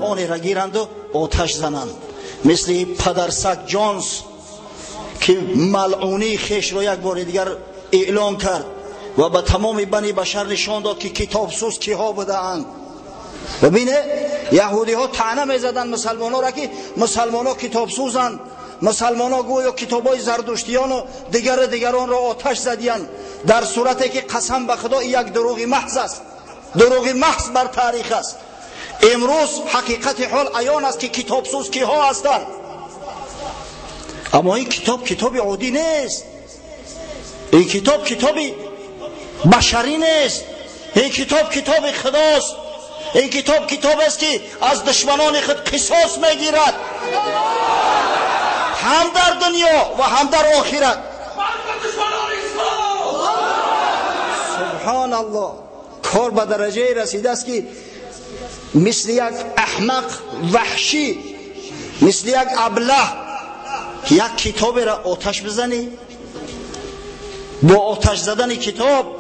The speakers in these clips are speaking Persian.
آنی را گیرند و آتش زنند، مثل پدرسگ جونز که ملعونی خیش را یک بار دیگر اعلان کرد و به تمام بنی بشر نشان داد که کتاب سوز کیها بودند. ببینه یهودی ها طعنه میزدن مسلمان ها را که مسلمان ها کتاب سوزند، مسلمان ها گویا کتاب های زردشتیان و دیگران را آتش زدیان، در صورتی که قسم به خدا یک دروغ محض است، دروغ محض بر تاریخ است. امروز حقیقت حال عیان است که کتاب سوز کیها هستند. اما این کتاب عادی نیست، این کتاب بشری نیست، این کتاب خداست. این کتاب است که از دشمنان خود قصاص میگیرد، هم در دنیا و هم در آخرت. سبحان الله. کار به درجه رسیده است که مثل یک احمق وحشی، مثل یک ابله یک کتاب را آتش بزنی. با آتش زدن کتاب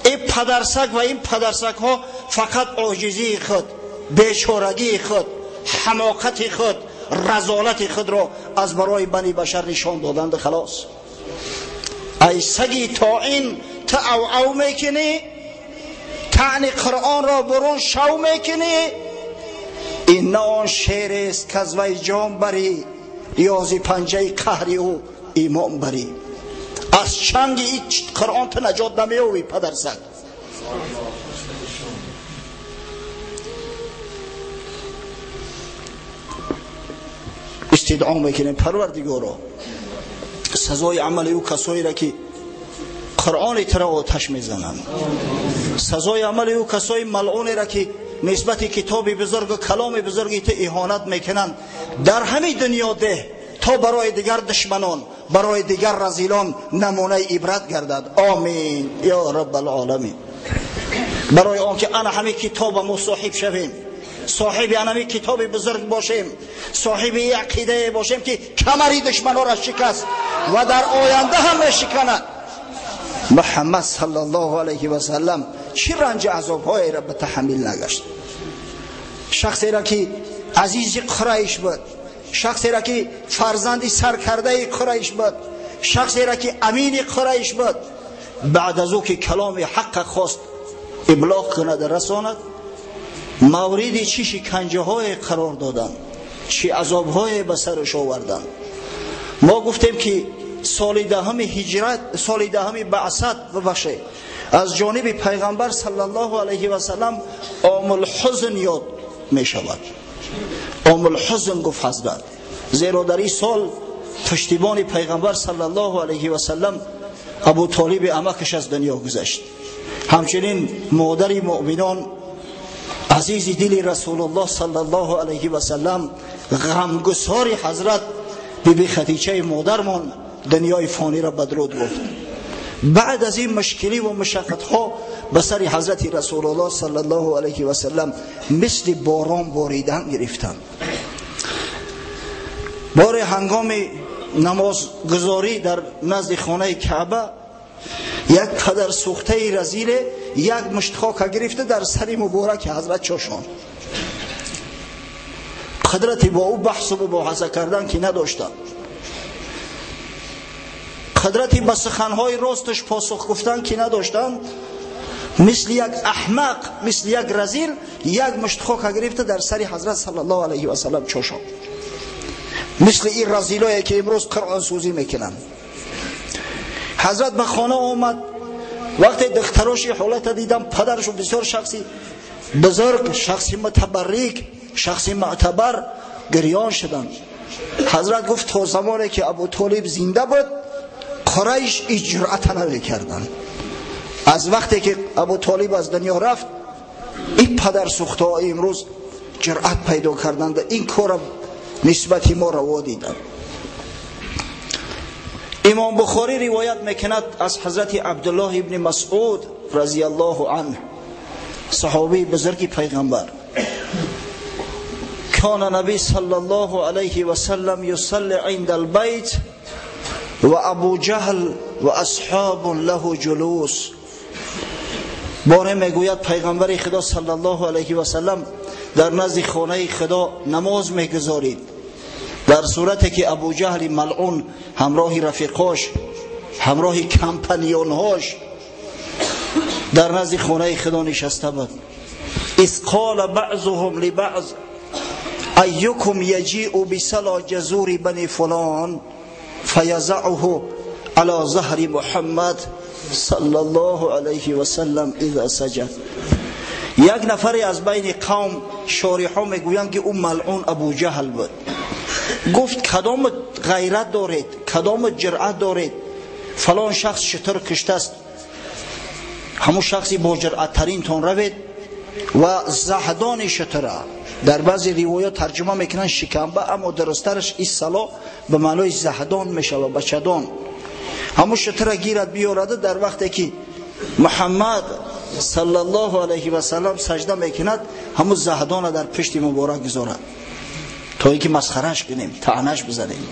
این پدرسگ و این پدرسگ ها فقط عاجزی خود، بیچارگی خود، حماقت خود، رذالت خود را از برای بنی بشر نشان دادند. خلاص ای سگی طاعن تو او میکنی، طعن قرآن را برون شو میکنی. این نه آن شعر است که از وی جام بری، ریاضی پنجه قهری او ایمان بری. از چنگ این قرآن تو نجات نمیوی پدرسگ. استدعا میکنیم پروردگارا سزای عمل او کسایی را که قرآن ترا آتش میزنند، سزای عمل او کسای ملعون را که نسبت کتاب بزرگ و کلام بزرگی تو اهانت میکنند در همین دنیا ده، تا برای دیگر دشمنان، برای دیگر رذیلان نمونه عبرت گردد. آمین یا رب العالمین. برای آنکه انا همین کتاب ما صاحب شویم، صاحب همین کتاب بزرگ باشیم، صاحب عقیده باشیم که کمری دشمنان را شکست و در آینده هم شکند. محمد صلی الله علیه و سلم چه رنج عذاب های را به تحمل نگشت. شخصی را که عزیز قریش بود، شخصی را که فرزند سرکرده قریش بود، شخصی را که امین قریش بود، بعد از او که کلام حق خواست ابلاغ کند رساند، مورد چی شکنجه های قرار دادن، چی عذاب های به سرش آوردن. ما گفتیم که سال دهم هجرت، سال دهم بعثت ببخشید از جانب پیغمبر صلی الله علیه و سلم عام الحزن یاد می شود. عام الحزن گفت حضرت، زیرا در این سال پشتیبان پیغمبر صلی الله علیه و سلم ابو طالب عمکش از دنیا گذشت. همچنین مادر مؤمنان عزیز دل رسول الله صلی الله علیه و سلم غمگسار حضرت بی خدیجه مادرمان دنیای فانی را بدرود گفت. بعد از این مشکلی و مشقت ها به سر حضرت رسول الله صلی الله علیه و سلم مثل باران باریدن گرفتند. بار هنگام نماز گزاری در نزد خانه کعبه یک پدر سوخته رزیل یک مشت خاک گرفته در سر مبارک حضرت چاشان. قدرتی با او بحث و مباحثه کردن که نداشتند، قدرتی به سخنهای راستش پاسخ گفتن که نداشتند، مثل یک احمق، مثل یک رذیل یک مشت خاک گرفته در سر حضرت صلی الله علیه و سلم چاشان. مثل این رذیلایی که امروز قرآن سوزی میکنن. حضرت به خانه آمد، وقتی دختراش حالت دیدم، پدرش و بسیار شخصی بزرگ، شخصی متبرک، شخصی معتبر گریان شدند. حضرت گفت تا زمانی که ابو طالب زنده بود قریش جرأت نمی‌کردند. از وقتی که ابو طالب از دنیا رفت این پدر سوخته ها امروز جرأت پیدا کردند، این کار نسبت ما روا دیدند. امام بخاری روایت میکند از حضرت عبدالله ابن مسعود رضی الله عنه، صحابی بزرگ پیغمبر، کان نبی صلی الله علیه و سلم یصلی عند البیت و ابو جهل و اصحاب له جلوس. باره میگوید پیغمبر خدا صلی الله علیه و سلم در نزد خانه خدا نماز میگذارید، در صورتی که ابو جهل ملعون همراه رفیقاش، همراه کمپانیونهاش در نزد خانه خدا نشسته بود. اذ قال بعضهم لبعض ایکم یجیء بسلا جزور بنی فلان فیضعه على ظهر محمد صلی الله علیه و سلم اذا سجد. یک نفری از بین قوم شارحا میگویند که اون ملعون ابو جهل بود. گفت کدام غیرت دارید، کدام جرأت دارید فلان شخص شتر کشته است، همون شخصی با جرأت ترین تون روید و زهدان شتره. در بعضی روایات ترجمه میکنن شکمبه، اما درسترش این صلا به معنای زهدان میشه و بچدان. همون شتره گیرد بیارده در وقتی که محمد صلی الله علیه و سلم سجده میکند، همون زهدان در پشت مبارک گذارد تا اینکه مسخرش کنیم، طعنش بزنیم.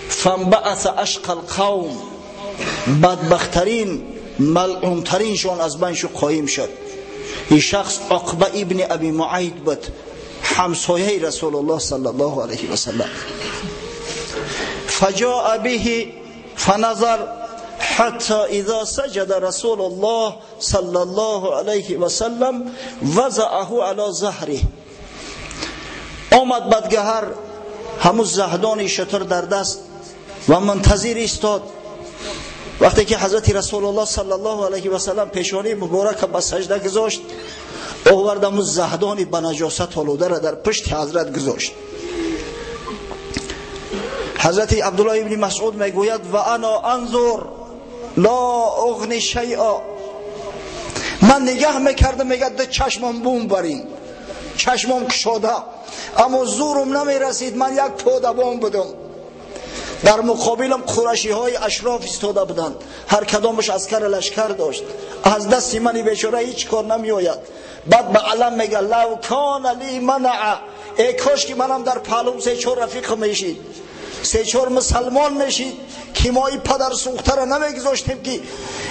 فانبعث اشقى القوم، بدبخترین ملعونترین شون از بینشون قایم شد. این شخص عقبه ابن ابی معیط بود، همسایه رسول الله صلی الله علیه و سلم. فجاء به فنظر حتی اذا سجد رسول الله صلی الله علیه و سلم وضعه علی ظهره. آمد بدگهر همون زهدان شتر در دست و منتظر ایستاد. وقتی که حضرت رسول الله صلی الله علیه و سلم پیشانی مبارک به سجده گذاشت، آورد همون زهدان به نجاست آلوده را در پشت حضرت گذاشت. حضرت عبدالله ابن مسعود میگوید و انا انظر لا اغنی شیئا، من نگاه میکردم، میگه ده چشمم بوم برین، چشمم کشاده، اما زورم نمیرسید، من یک پا بوم بدم. در مقابلم قریشی های اشراف ایستاده بودند، هر کدامش عسکر لشکر داشت، از دست من بیچاره هیچ کار نمی آید. بعد به علم میگه لو کان لی منع، ای کاش که منم در پهلوم سه چهار رفیق میشید، سه چهار مسلمان میشید که ما این پدر سوخته را نمیگذاشتیم که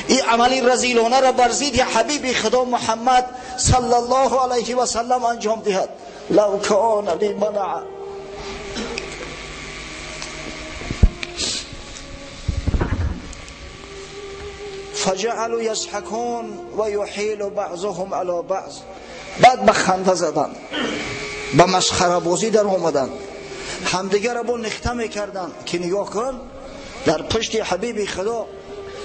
این عملی رذیلانه را بر ضد حبیب خدا محمد صلی الله علیه و سلم انجام دهد. لو کان لی منع. فجعلوا يضحكون ويحيل بعضهم على بعض. بعد به خنده زدن، به مسخره بازی در آمدن، همدیگر را با نخته میکردن که نگاه کن در پشت حبیب خدا،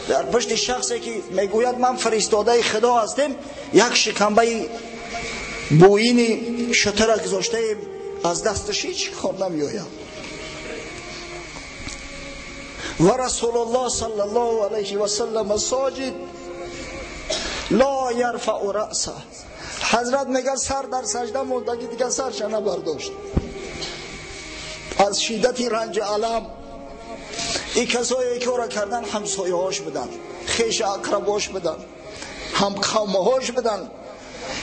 در پشت شخصی که میگوید من فرستاده خدا هستم، یک شکمبه بوین شتر گذاشته از دستش هیچ کار نمیآید. و رسول الله صلی الله علیه و سلم ساجد لا یرفع رأسه. حضرت میگه سر در سجده موندگی دیگه سرش نبرداشت از شدت رنج علم. این کسایی که را کردن همسایه هاش بدن، خیش اقرباش بدن، هم قوم هاش بدن.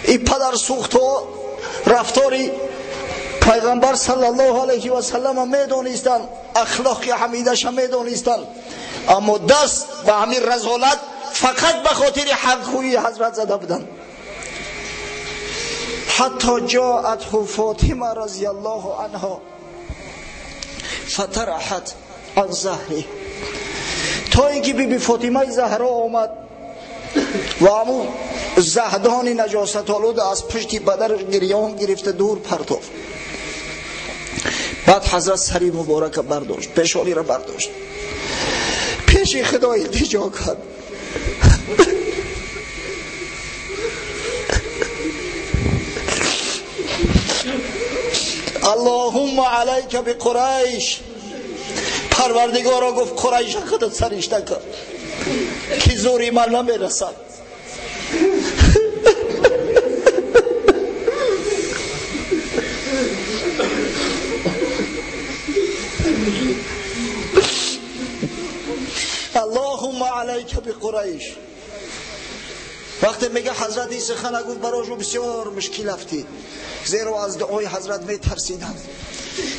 این پدر سوخت و رفتاری پیغمبر صلی الله علیه و سلم میدونستن، اخلاق حمیدش هم میدونستن، اما دست به همین رذالت فقط به خاطر حق خوی حضرت زده بودن. حتی جاءته فاطمه رضی الله عنها فترحت عن ظهره، تا اینکه بی فاطمه زهرا آمد و همون زهدان نجاست آلود از پشت بدر گریان گرفته دور پرتافت. بعد حضرت سری مبارک برداشت، پیشانی را برداشت، پیش خدا التجا کرد. اللهم علیک بقریش، پروردگارا گفت قریش خودت سرشته کن که زوری من نمیرسد. اللهم علیک بقریش. وقتی میگه حضرت این سخن گفت براشون بسیار مشکل افتید، زیرا از دعای حضرت میترسیدند.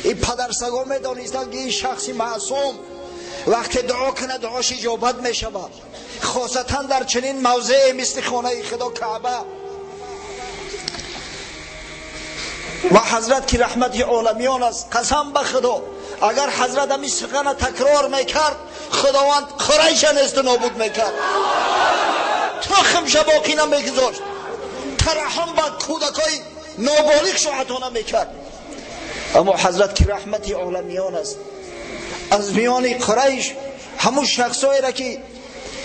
این پدر سگا میدانستند که این شخصی معصوم وقتی دعا کنه دعاش اجابت میشود. خاصتا در چنین موضع مثل خانه خدا کعبه. و حضرت که رحمت عالمیان است، قسم به خدا اگر حضرت همی سخن تکرار میکرد خداوند قریش نیست نابود میکرد، تخمش باقی نمیگذاشت، ترحم به کودکای نابالغ شوهرانه میکرد. اما حضرت که رحمت عالمیان است، از میان قریش همون شخصایی را که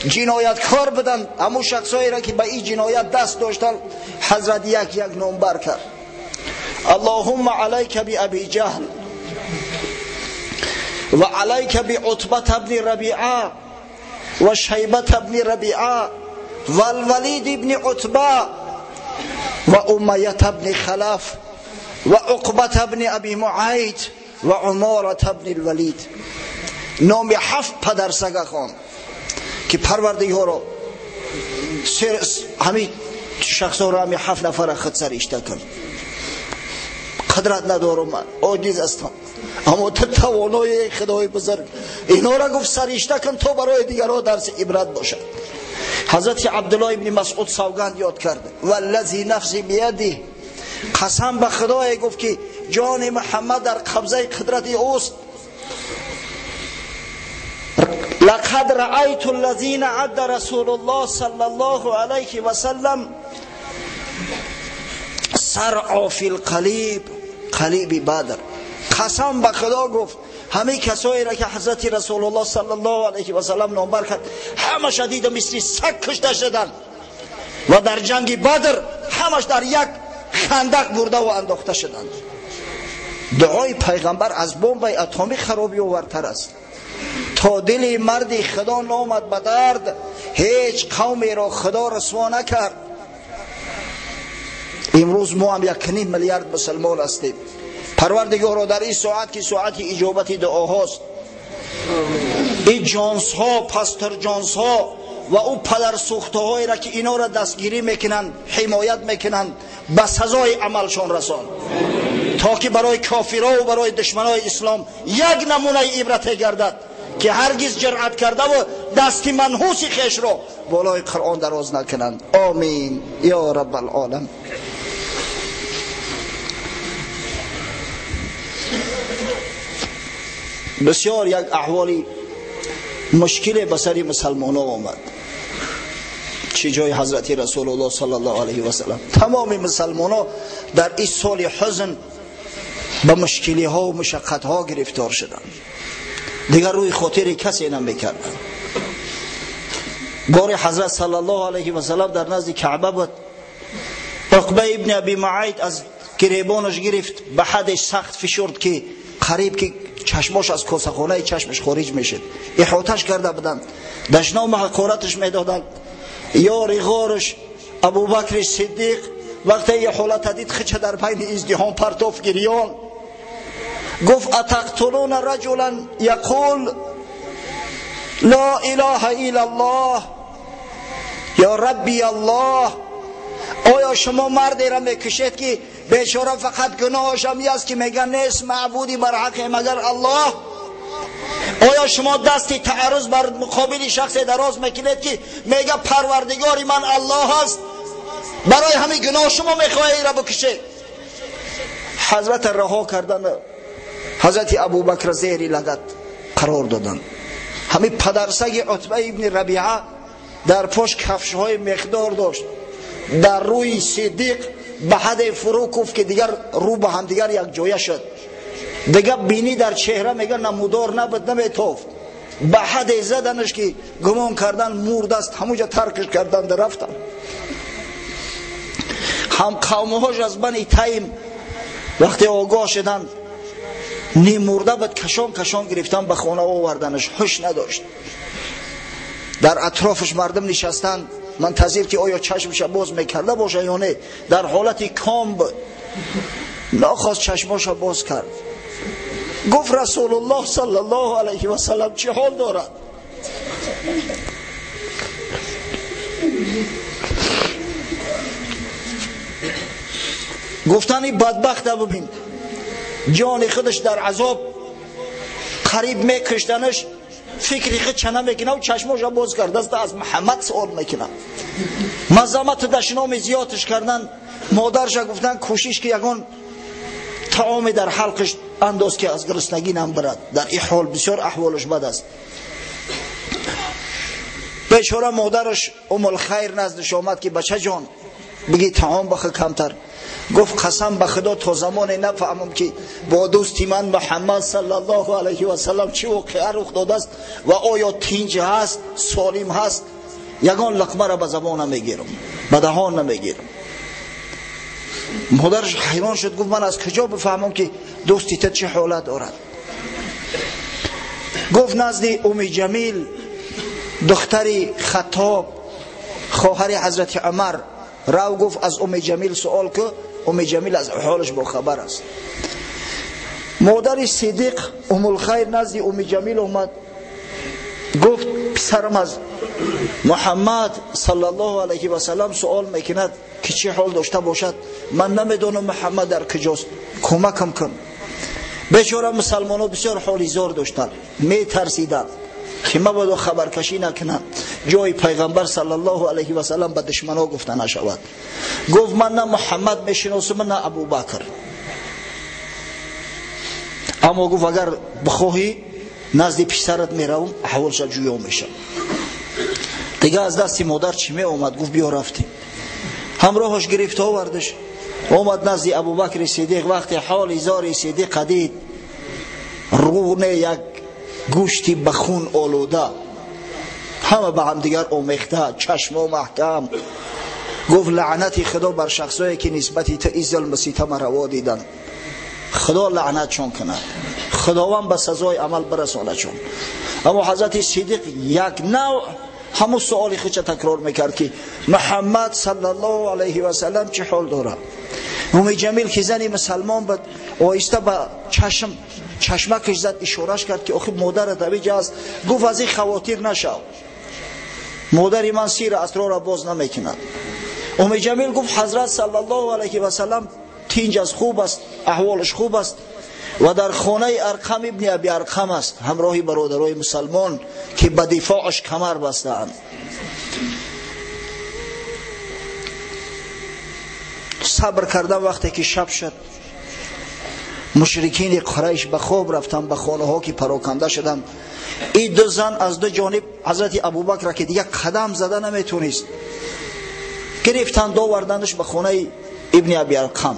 جنایتکار بودند، همون شخصایی را که به این جنایت دست داشتند، حضرت یک نامبر کرد. اللهم علیک بأبی جهل و علیک بعتبة بن ربیعه و شیبة بن ربیعه و الولید بن عتبه و امیة بن خلف و عقبة بن ابی معیط و عمارة بن الولید. نام 7 پدرسگا خان که پروردگار همین شخصا را 7 نفر خود سرشته کرد. قدرت ندارم، من عاجز هستم، اما تو توانای خدای بزرگ اینا را گفت سرشته کن تا برای دیگران درس عبرت باشد. حضرت عبدالله ابن مسعود سوگند یاد کرده، والذی نفسی بیده، قسم به خدای گفت که جان محمد در قبضه قدرت اوست. لقد رأیت الذین عد رسول الله صلی الله علیه و سلم سرعا فی القلیب، قلیب بدر. قسم به خدا گفت همه کسایی را که حضرت رسول الله صلی الله علیه و سلم نامبر کرد همه شدید مثل سگ کشته شدند و در جنگ بدر همش در یک خندق برده و انداخته شدند. دعای پیغمبر از بمب اتمی خرابی آورتر است. تا دل مرد خدا نامد به درد، هیچ قومی را خدا رسوا نکرد. امروز ما هم 1.5 میلیارد مسلمان هستیم. پروردگارا در این ساعت که ساعت اجابت دعاهاست، این جانس ها، پاستر جانس ها و او پدر سوخته هایی را که اینا را دستگیری میکنن، حمایت میکنن، به سزای عملشان رسان، تا که برای کافرها و برای دشمنای اسلام یک نمونه عبرت گردد که هرگز جرأت کرده و دست منحوس خیش را بالای قرآن دراز نکنند. آمین یا رب العالم. بسیار یک احوالی مشکل به سر مسلمان ها آمد. چه جای حضرت رسول الله صلی الله علیه و سلم، تمام مسلمان ها در این سال حزن به مشکلی ها و مشقت ها گرفتار شدند، دیگر روی خاطر کسی نمیکردند. بار حضرت صلی الله علیه و سلم در نزد کعبه بود. عقبه ابن ابی معیط از گریبانش گرفت، به حد سخت فشرد که قریب که چشماش از کاسخانه چشمش خارج میشد. احاطش کرده بودند، دشنام حقارتش میدادند. یار غارش ابوبکر صدیق وقتی یه حالت دید خچه در بین ازدحام پرتاف گریان، گفت اتقتلون رجلا یقول لا اله الا الله یا ربی الله. آیا شما مردی را میکشید که بیچاره فقط گناهش همی است که میگن نیست معبودی بر حق مگر الله؟ آیا شما دستی تعرض بر مقابل شخص دراز میکنید که میگه پروردگاری من الله است، برای همین گناه شما میخواهی ای را بکشید؟ حضرت رها کردن حضرت ابوبکر زیر لگد قرار دادن. همین پدرسگ عتبه ابن ربیعه در پاش کفش های مقدار داشت، در روی صدیق به حد فرو کوفت که دیگر رو به هم دیگر یک جایه شد، دیگر بینی در چهره میگه نمودار نبود نمیتافت، به حد زدنش که گمان کردن مرد است، همونجا ترکش کردن در رفتن. هم قومهاش از بنی تیم وقتی آگاه شدن نیم مرده بود کشان گرفتن به خانه آوردنش، هوش نداشت. در اطرافش مردم نشستن منتظر که آیا چشمش باز میکرده باشه یا نه. در حالتی کام بود، ناخواست چشماش باز کرد. گفت رسول الله صلی الله علیه و سلم چه حال دارد؟ گفتن بدبخت ببین جان خودش در عذاب قریب میکشتنش، فکری خود چنه میکنه و چشماش باز کرده است از محمد سوال میکنه. مزامت دشنام زیادش کردن. مادرش گفتن کوشش که یگان طعام در حلقش انداز که از گرسنگی نمیبرد. در این حال بسیار احوالش بد است. بیچاره مادرش ام الخیر نزدش آمد که بچه جان بگی طعام بخه کمتر. گفت قسم به خدا تا زمان نفهمم که با دوستی من محمد صلی الله علیه و سلم چه واقعه رخ داده است و آیا تینج هست سالم هست یگان لقمه را به زبان نمیگیرم به دهان نمیگیرم. مادرش حیران شد. گفت من از کجا بفهمم که دوستی تا چه حالت دارد؟ گفت نزد ام جمیل دختری خطاب خواهر حضرت عمر رو. گفت از ام جمیل سوال که ام جمیل از حالش با خبر است. مادر صدیق ام الخیر نزد ام جمیل اومد. گفت پسرم از محمد صلی الله علیه و سلم سوال میکند که چه حال داشته باشد. من نمیدونم محمد در کجاست، کمکم کن. بیچاره مسلمان‌ها بسیار حالی زار داشتند، میترسیدند که مبادا خبرکشی نکنند جای پیغمبر صلی الله علیه و سلم به دشمنان گفته نشود. گفت من نه محمد میشناسم نه ابوبکر، اما گفت اگر بخواهی نزد پسرت میروم احوالش جویا میشه. دیگه از دست مادر چی می اومد؟ گفت بیا رفتیم. همراهش گرفت آوردش اومد نزد ابوبکر صدیق. وقتی حال زار صدیق دید رون یک گوشتی بخون آلوده همه به هم دیگر آمیخته چشم محکم. گفت لعنتی خدا بر شخصایی که نسبتی تا این ظلم ستم روا دیدن. خدا لعنت چون کنه، خداوند به سزای عمل برسانه چون. اما حضرت صدیق یک نوع همون سوالی خودش تکرار میکرد که محمد صلی الله علیه و سلم چه حال داره. ام جمیل که زنی مسلمان بود آیسته به چشمکش زد، اشارش کرد که آخه مادرت اویجا است. گفت از این خواتیر نشو، مادری من سیر اسرار را باز نمیکند. ام جمیل گفت حضرت صلی الله علیه و سلم تینج از خوب است، احوالش خوب است و در خانه ارقم ابن ابی ارقم است، همراهی برادرای مسلمان که به دفاعش کمر بستند. صبر کردن. وقتی که شب شد مشرکین قریش به خواب رفتن، به خانه ها که پراکنده شدن. این دو زن از دو جانب حضرت ابوبکر که دیگه قدم زده نمیتونست گرفتند آوردندش به خانه ابن ابی ارقم.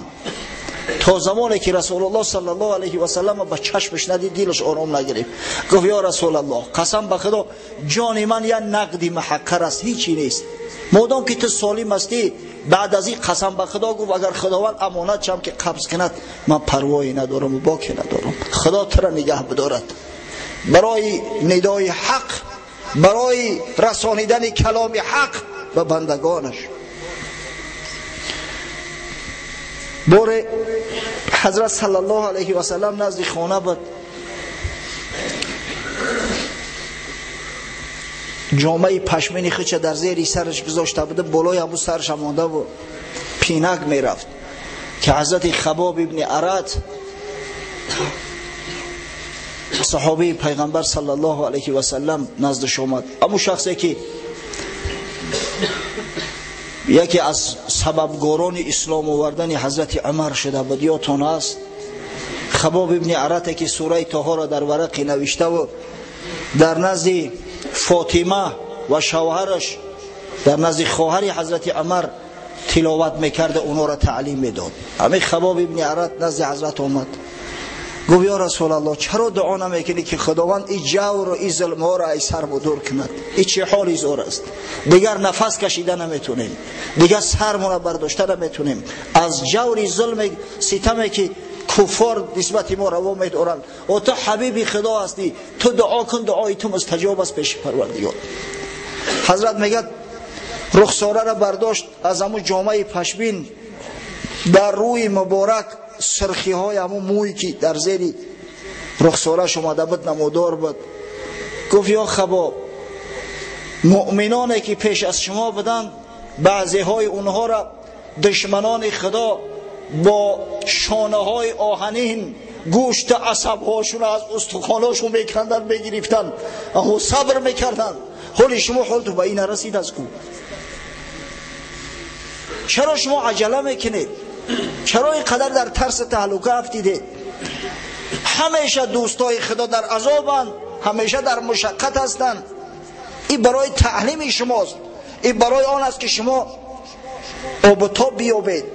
تا زمانی که رسول الله صلی الله علیه و سلم به چشمش ندید دلش آرام نگرفت. گفت یا رسول الله قسم به خدا جان من یا نقدی محقر است، هیچی نیست. مادام که تو سالم هستی بعد از این قسم به خدا گفت اگر خداوند امانت چم که قبض کند من پروایی ندارم و باکی ندارم. خدا تو را نگه بدارد برای ندای حق، برای رسانیدن کلام حق به بندگانش. بار حضرت صلی الله علیه و سلم نزد خانه بود. جامعه پشمینی خودش در زیر سرش گذاشته بوده، بالای همون سرش مانده و پینک میرفت که حضرت خباب ابن ارت صحابه پیغمبر صلی الله علیه و سلم نزدش آمد. اما شخصی که یکی از سببگاران اسلام آوردن حضرت عمر شده بود، یادتون است خباب ابن ارت که سوره طه را در ورقی نوشته و در نزد فاطمه و شوهرش در نزد خواهر حضرت عمر تلاوت میکرد، اونا را تعلیم میداد. همین خباب ابن ارت نزد حضرت آمد. گفت یا رسول الله چرا دعا نمیکنی که خداوند این جور و این ظلم ها را ای سر بدور کند؟ این چه حالی زور است، دیگر نفس کشیده نمیتونیم، دیگر سرمون برداشته نمیتونیم از جور ظلم ستمی که کفار نسبت ما روا میدارند. و تو حبیب خدا هستی، تو دعا کن، دعای تو مستجاب است پیش پروردگار. حضرت میگه رخساره را برداشت، از همون جامعه پشمین در روی مبارک سرخی های همون موی که در زیر رخسارش اومده بود نمودار بود. گفت یا خباب مؤمنانی که پیش از شما بدن بعضی های اونها را دشمنان خدا با شانه های آهنین گوشت عصبهاشون از استخواناشون میکندن میگرفتن، اما صبر میکردن. حالی شما حال تو به این نرسید از کو؟ چرا شما عجله میکنید؟ چرا اینقدر در ترس تهلکه افتیدید؟ همیشه دوستای خدا در عذابند، همیشه در مشقت هستند. این برای تعلیم شماست، این برای آن است که شما آبتا بیابید،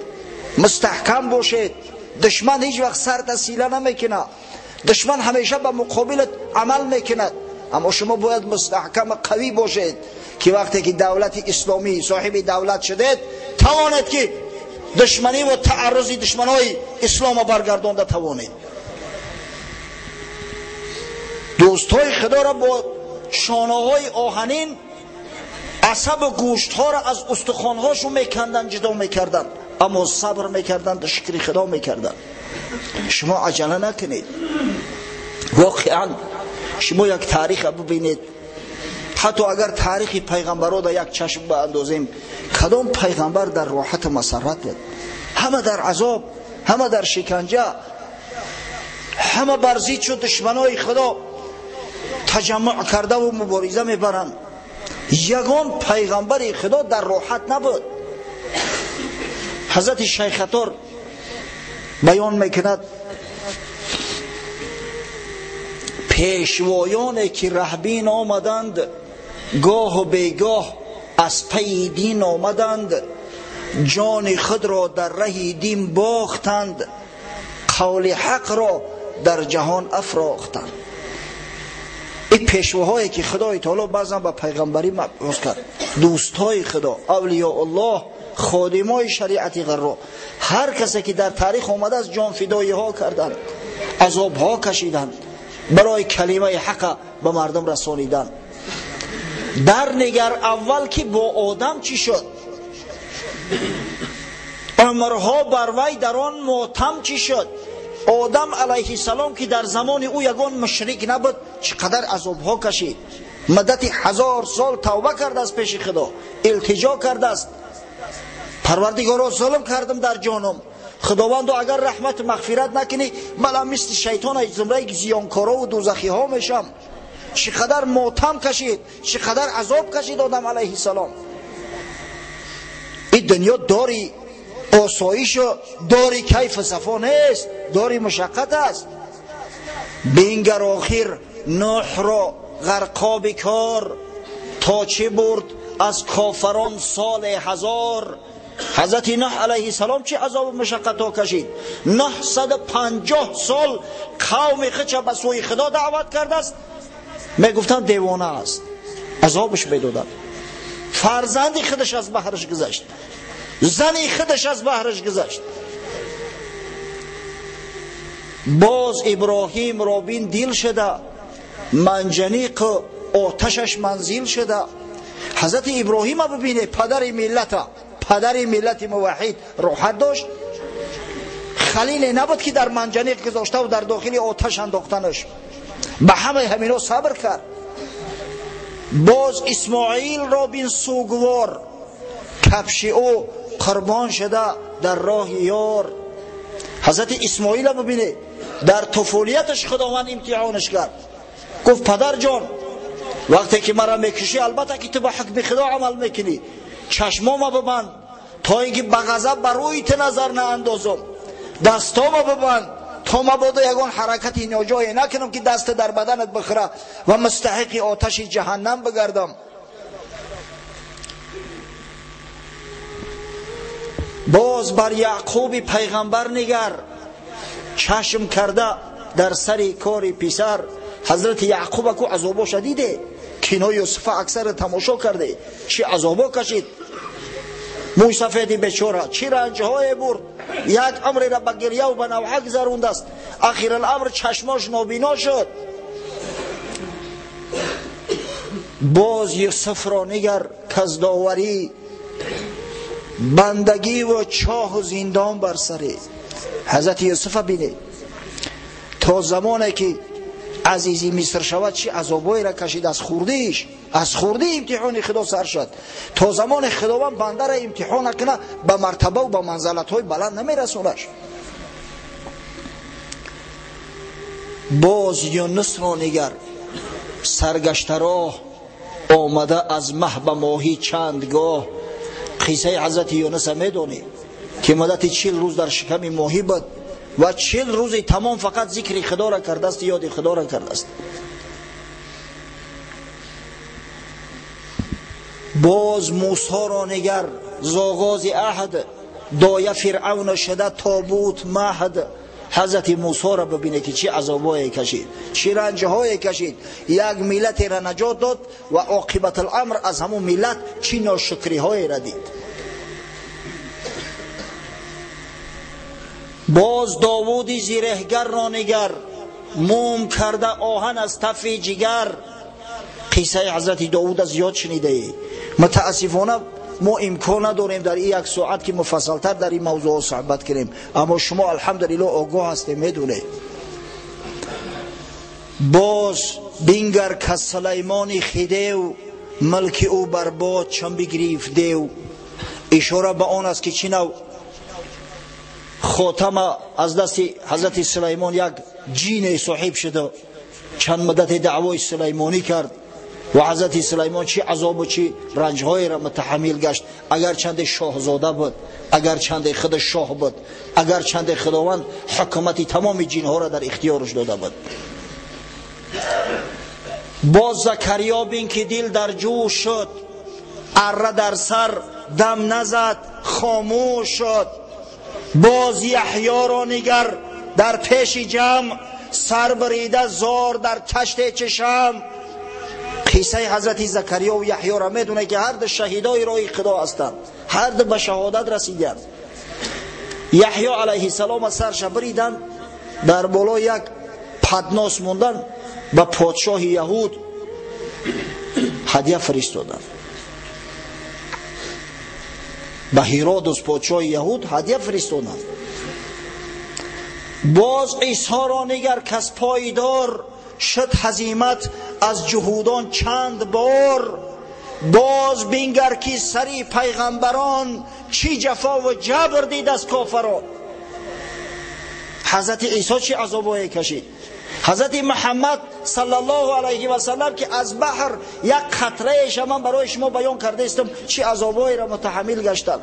مستحکم باشید. دشمن هیچ وقت سر تسیله نمیکنه، دشمن همیشه به مقابلت عمل میکند، اما شما باید مستحکم قوی باشید که وقتی که دولت اسلامی صاحب دولت شدید توانید که دشمنی و تعرض دشمنای اسلام برگردانده توانید. دوستای خدا را با شانه های آهنین عصب و گوشت ها را از استخوان هاشون میکندن، جدا میکردن، اما صبر میکردن، شکر خدا میکردن. شما عجله نکنید. واقعا شما یک تاریخ ببینید، حتی اگر تاریخ پیغمبران را یک چشم باندازیم، کدام پیغمبر در راحت مسرت بود؟ همه در عذاب، همه در شکنجه، همه بر ضد شد دشمنای خدا تجمع کرده و مبارزه میبرند. یگان پیغمبر خدا در راحت نبود. حضرت شیخ عطار بیان میکند پیشوایانی که رهبین آمدند، گاه و بیگاه از پی دین آمدند، جان خود را در ره دین باختند، قول حق را در جهان افراختند. این پیشواهایی که خدای تعالی بعضا به پیغمبری مبعوث کرد، دوستای خدا، اولیاء الله، خادمای شریعت غرا، هر کسی که در تاریخ آمده از جان فدایی ها کردند، عذاب ها کشیدند، برای کلمه حق به مردم رسانیدند. در نگر اول که با آدم چی شد؟ عمرها بر وی در آن ماتم چی شد؟ آدم علیه السلام که در زمان او یگان مشرک نبود، چقدر عذاب ها کشید. مدت 1000 سال توبه کرده است پیش خدا، التجا کرده است، پروردگارا ظلم کردم در جانم، خداوندو اگر رحمت مغفرت نکنی من مثل شیطان از زمره زیانکارا و دوزخی ها میشم. چقدر ماتم کشید، چقدر عذاب کشید آدم علیه السلام. این دنیا داری آسایش و داری کیف صفا نیست، داری مشقت است. بینگر آخر نوح را غرقاب کار، تا چه برد از کافران سال 1000. حضرت نوح علیه السلام چه عذاب و مشقت ها کشید؟ 950 سال قوم خود به سوی خدا دعوت کرده است، میگفتن دیوانه است، عذابش میدادن. فرزندی خودش از بحرش گذشت، زنی خودش از بحرش گذشت. باز ابراهیم را بین دیل شده، منجنیق آتشش منزل شده. حضرت ابراهیم ببینه، پدر ملت موحد راحت داشت. خلیل نبود که در منجنیق گذاشته و در داخل آتش انداختنش، به همه همینا صبر کرد. باز اسماعیل را بین سوگوار، کفش او قربان شده در راه یار. حضرت اسماعیل ببینه، در طفولیتش خداوند امتحانش کرد، گفت پدر جان وقتی که مرا میکشی البته که تو به حکم خدا عمل میکنی، چشمامو ببند تا اینکه به غضب بر رویت نظر ناندازم، دستامو ببند تا مبادا یگان حرکتی ناجایی نکنم که دست در بدنت بخوره و مستحق آتش جهنم بگردم. باز بر یعقوب پیغمبر نگر، چشم کرده در سر کار پسر. حضرت یعقوب کو عذابا شدیده، کینای یوسف اکثر تماشا کرده، چی عذابا کشید. موی سفید بیچاره چی رنجهای برد، یک امر را به گریه و به نوحه گذروند است، اخیر الامر چشماش نابینا شد. باز یوسف را نگر کز داوری، بندگی و چاه و زندان بر سری. حضرت یوسف بینه تا زمانی که عزیزی مصر شود چی عذابایی را کشید، از خورده امتحان خدا سر شد. تا زمان خداوند بنده را امتحان نکنه به مرتبه و به منزلت های بلند نمیرسونش. باز یونس را نگر سرگشته راه، آمده از مه به ماهی چندگاه. قصه حضرت یونس میدونی که مدت 40 روز در شکم ماهی بود و 40 روز تمام فقط ذکر خدا را کرده است، یاد خدا را کرده است. باز موسی را نگر ز آغاز عهد، دایه فرعون شده تابوت مهد. حضرت موسی را ببینه که چه عذابایی کشید، چه رنجهای کشید، یک ملت را نجات داد و عاقبت الامر از همون ملت چه ناشکری های را دید. باز داوود زیرهگر را نگر، موم کرده آهن از تف جگر. قصه حضرت داوود از یاد شنیده ای؟ متاسفانه ما امکان نداریم در این 1 ساعت که مفصلتر در این موضوع صحبت کنیم، اما شما الحمدلله آگاه هستید، میدونید. باز بینگر که سلیمان خدیو، ملک او برباد چون بگریفته. اشاره به آن است که چنو خاتم از دست حضرت سلیمان یک جین صاحب شده، چند مدت دعوای سلیمانی کرد و حضرت سلیمان چی عذاب و چی رنجهای را متحمل گشت. اگر چند شاهزاده بود، اگر چند خود شاه بود، اگر چند خداوند حکومتی تمام جنها را در اختیارش داده بود. باز زکریا بین که دل در جوش شد، اره در سر دم نزد خاموش شد. باز یحیی را نگر در پیش جمع، سر بریده زار در تشت چشم. قصه حضرت زکریا و یحیی را میدونه که هر دو شهیدای راه خدا هستند، هر دو به شهادت رسیدند. یحیی علیه السلام سرش بریدن، در بالا یک پدناس موندن، به پادشاه یهود هدیه فرستادن. به هیرودس پادشاه یهود هدیه فرستادن. باز عیسی را نگر کس پایدار، شد هزیمت از جهودان چند بار. باز بینگر که سری پیغمبران، چی جفا و جبر دید از کافران. حضرت عیسی چی عذابایی کشید، حضرت محمد صلی الله علیه و سلم که از بحر یک قطره من برای شما بیان کرده استم چی عذابایی را متحمل گشتند.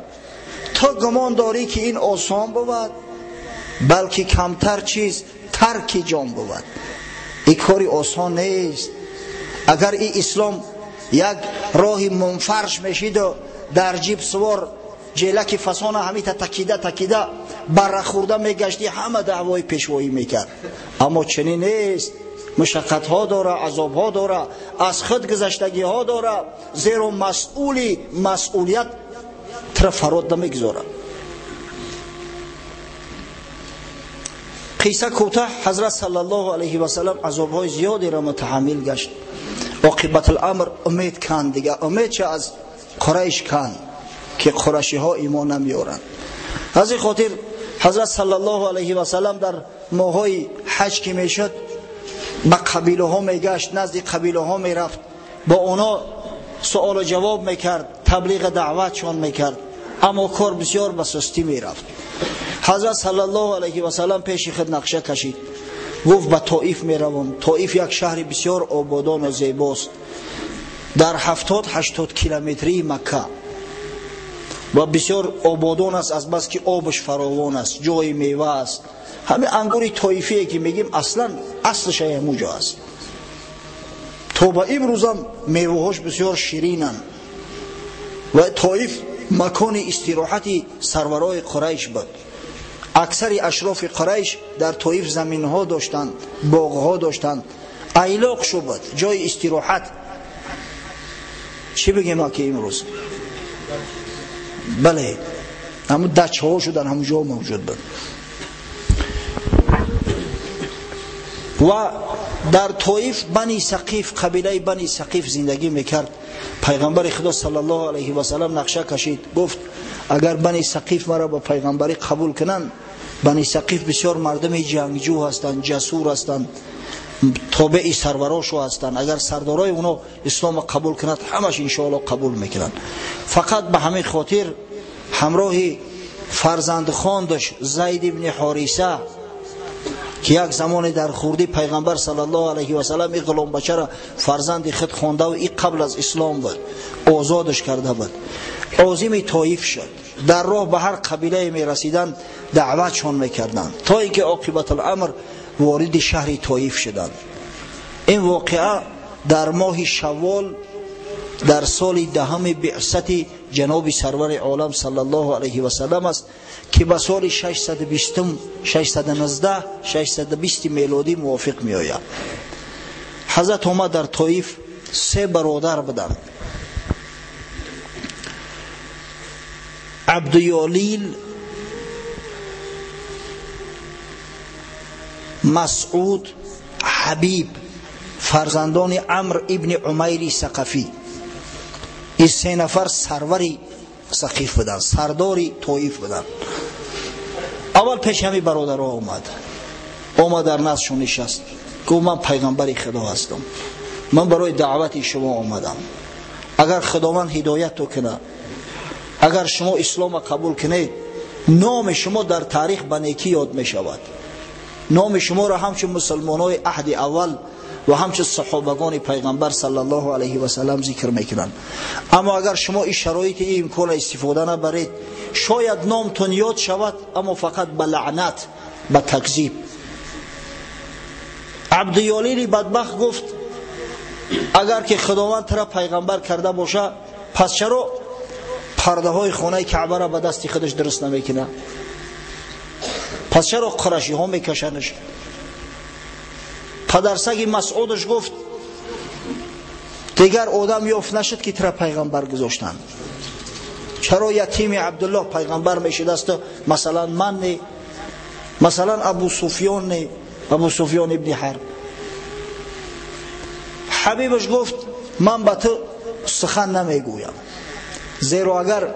تو گمان داری که این آسان بود؟ بلکه کمتر چیز ترک جان بود. این کاری آسان نیست. اگر این اسلام یک راهی منفرش میشید و در جیب سوار جلک فسانه همیتا تکیده برخورده میگشتی، همه دعوای پیشوایی میکرد. اما چنین نیست. مشقت ها داره، عذاب ها داره، از خود گذشتگی ها داره، زیرا مسئولیت طرف فراد نمیگذاره. قصه کوتاه، حضرت صلی الله علیه و سلم عذاب های زیادی را متحمل گشت. عاقبت الامر امید کن دیگه. امید چه از قریش کن که قریشی ها ایمان نمیارن. از این خاطر حضرت صلی الله علیه و سلم در ماهای حج که میشد به قبیله ها میگشت، نزد قبیله ها میرفت، با اونا سوال و جواب میکرد، تبلیغ دعوتشون میکرد، اما کار بسیار به سستی میرفت. حضرت صلی الله علیه و سلم پیش خود نقشه کشید، گفت به طائف میروم. طائف یک شهر بسیار آبادان و زیباست، در 70-80 کیلومتری مکه و بسیار آبادان است، از بس که آبش فراوان است، جای میوه است. همین انگور طائفی که میگیم اصلش همونجا است. تا به امروز هم میوهاش بسیار شیرینن و طائف مکان استراحتی سرورای قریش بود. اکثر اشراف قریش در طائف زمینها داشتند، باغها داشتند، ایلاق شو بود، جای استراحت. چی بگیم ما که امروز؟ بله، همون دچه ها شدن، همونجا موجود بود. و در طائف بنی ثقیف، قبیله بنی ثقیف زندگی میکرد. پیغمبر خدا صلی الله علیه و سلم نقشه کشید، گفت اگر بنی ثقیف مرا با پیغمبری قبول کنن، بنی ثقیف بسیار مردم جنگجو هستند، جسور هستند، تابع سروراشو هستند. اگر سردارای اونا اسلام قبول کنند، همش انشاءالله قبول میکنن. فقط به همین خاطر همراه فرزند خواندش زید ابن حارثه که یک زمان در خوردی پیغمبر صلی الله علیه و سلم این غلام بچه را فرزند خود خوانده و این قبل از اسلام بود، آزادش کرده بود. عازم طایف شد، در راه به هر قبیله می رسیدند دعوتشان میکردند تا اینکه عاقبت الامر وارد شهر طایف شدند. این واقعه در ماه شوال در سال دهم بعثت جناب سرور عالم صلی الله علیه و سلم است که به سال 620 میلادی موافق می آید. حضرت آمد در طایف 3 برادر بودند. عبدیالیل، مسعود، حبیب، فرزندان عمرو ابن عمیر ثقفی. این 3 نفر سروری ثقیف بودند، سرداری طایف بودند. اول پیش همی برادرها آمد در نزدشون نشست، گفت من پیغمبر خدا هستم، من برای دعوت شما آمدم، اگر خداوند هدایت تو کنه، اگر شما اسلام قبول کنید، نام شما در تاریخ به نیکی یاد می شود. نام شما را همچون مسلمانای عهد اول و همچون صحابگان پیغمبر صلی الله علیه و سلم ذکر میکنند. اما اگر شما این شرایط این امکان استفاده نبرید، شاید نامتون یاد شود اما فقط به لعنت، به تکذیب. عبدیالیل بدبخت گفت اگر که خداوند ترا پیغمبر کرده باشه، پس چرا پرده های خانه کعبه را به دست خودش درست نمیکنه؟ پس چرا قرشی ها میکشنش؟ پدرسگ مسعودش گفت دیگر آدم یافت نشد که ترا پیغمبر گذاشتند. چرا یتیم عبدالله پیغمبر میشد است؟ مثلا من نه، مثلا ابو سفیان نه، ابو سفیان ابن حرب. حبیبش گفت من به تو سخن نمیگویم، زیرا اگر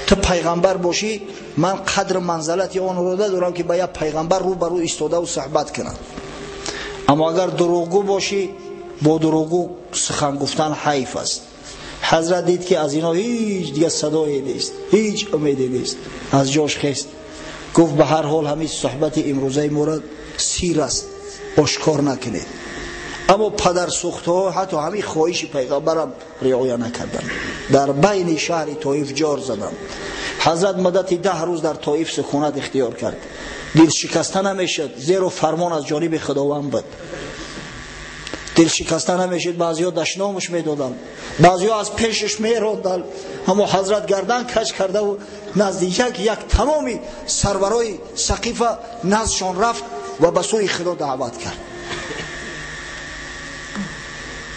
تو پیغمبر باشی من قدر منزلت آن رو دارم که با یک پیغمبر رو برو ایستاده و صحبت کنم. اما اگر دروغگو باشی، با دروغگو سخن گفتن حیف است. حضرت دید که از اینا هیچ دیگه صدایی نیست، هیچ امیدی نیست، از جاش خیست. گفت به هر حال همین صحبت امروزه مورد سیر است، آشکار نکنید. اما پدر سوخته ها حتی همین خواهش پیغمبرم رعایت نکردن، در بین شهر طایف جار زدن. حضرت مدت 10 روز در طایف سکونت اختیار کرد، دل شکسته نمیشد، زیرا فرمان از جانب خداوند بود. دل شکسته نمیشد، بعضیا دشنامش میدادن، بعضیا از پیشش میراندن، اما حضرت گردن کج کرده و نزدیک یک تمامی سرورای ثقیف نزدشان رفت و به سوی خدا دعوت کرد.